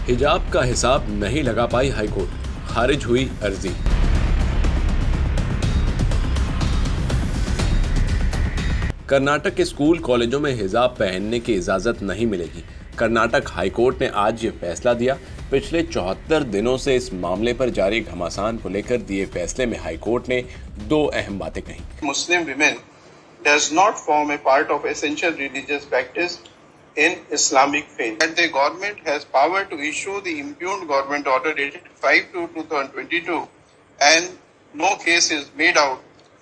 हिजाब का हिसाब नहीं लगा पाई हाईकोर्ट, खारिज हुई अर्जी। कर्नाटक के स्कूल कॉलेजों में हिजाब पहनने की इजाजत नहीं मिलेगी। कर्नाटक हाईकोर्ट ने आज ये फैसला दिया। पिछले 74 दिनों से इस मामले पर जारी घमासान को लेकर दिए फैसले में हाईकोर्ट ने दो अहम बातें कही। Muslim women does not form a part of essential religious practice in Islamic faith. And the government has power to issue the impugned government order dated 5/2/2022 and no case is made out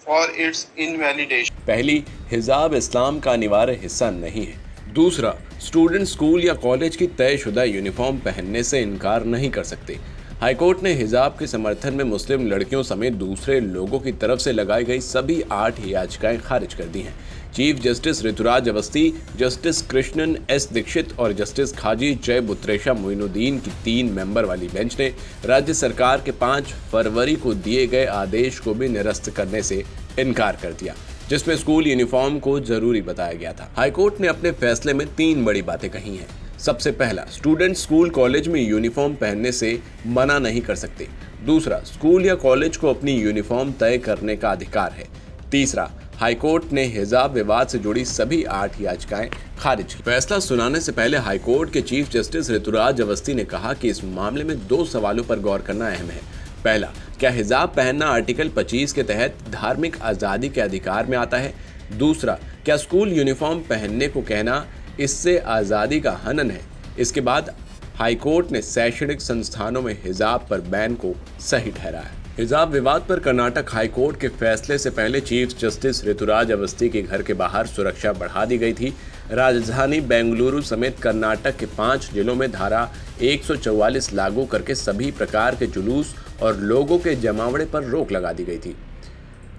for its invalidation. पहली, हिजाब इस्लाम का अनिवार्य हिस्सा नहीं है। दूसरा, student school या college की तयशुदा यूनिफॉर्म पहनने से इनकार नहीं कर सकते। हाईकोर्ट ने हिजाब के समर्थन में मुस्लिम लड़कियों समेत दूसरे लोगों की तरफ से लगाई गई सभी 8 याचिकाएं खारिज कर दी हैं। Chief justice Rituraj Awasthi, justice Krishnan S Dixit और जस्टिस खाजी जय बुत्रेशा मोइनुद्दीन की 3 मेंबर वाली बेंच ने राज्य सरकार के 5 फरवरी को दिए गए आदेश को भी निरस्त करने से इनकार कर दिया, जिसमें स्कूल यूनिफॉर्म को जरूरी बताया गया था। हाईकोर्ट ने अपने फैसले में 3 बड़ी बातें कही हैं। सबसे पहला, स्टूडेंट स्कूल कॉलेज में यूनिफॉर्म पहनने से मना नहीं कर सकते। दूसरा, स्कूल या कॉलेज को अपनी यूनिफॉर्म तय करने का अधिकार है। तीसरा, हाईकोर्ट ने हिजाब विवाद से जुड़ी सभी 8 याचिकाएं खारिज की। फैसला सुनाने से पहले हाईकोर्ट के चीफ जस्टिस ऋतुराज अवस्थी ने कहा कि इस मामले में 2 सवालों पर गौर करना अहम है। पहला, क्या हिजाब पहनना आर्टिकल 25 के तहत धार्मिक आज़ादी के अधिकार में आता है? दूसरा, क्या स्कूल यूनिफॉर्म पहनने को कहना इससे आज़ादी का हनन है? इसके बाद हाईकोर्ट ने शैक्षणिक संस्थानों में हिजाब पर बैन को सही ठहराया। हिजाब विवाद पर कर्नाटक हाईकोर्ट के फैसले से पहले चीफ जस्टिस ऋतुराज अवस्थी के घर के बाहर सुरक्षा बढ़ा दी गई थी। राजधानी बेंगलुरु समेत कर्नाटक के 5 जिलों में धारा 144 लागू करके सभी प्रकार के जुलूस और लोगों के जमावड़े पर रोक लगा दी गई थी।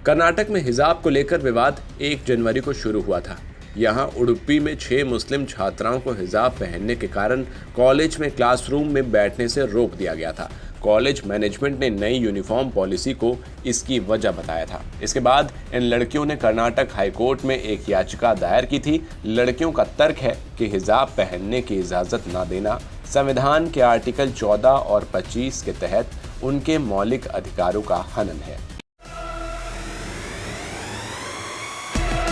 कर्नाटक में हिजाब को लेकर विवाद 1 जनवरी को शुरू हुआ था। यहाँ उडुपी में 6 मुस्लिम छात्राओं को हिजाब पहनने के कारण कॉलेज में क्लासरूम में बैठने से रोक दिया गया था। कॉलेज मैनेजमेंट ने नई यूनिफॉर्म पॉलिसी को इसकी वजह बताया था। इसके बाद इन लड़कियों ने कर्नाटक हाईकोर्ट में एक याचिका दायर की थी। लड़कियों का तर्क है कि हिजाब पहनने की इजाज़त न देना संविधान के आर्टिकल 14 और 25 के तहत उनके मौलिक अधिकारों का हनन है।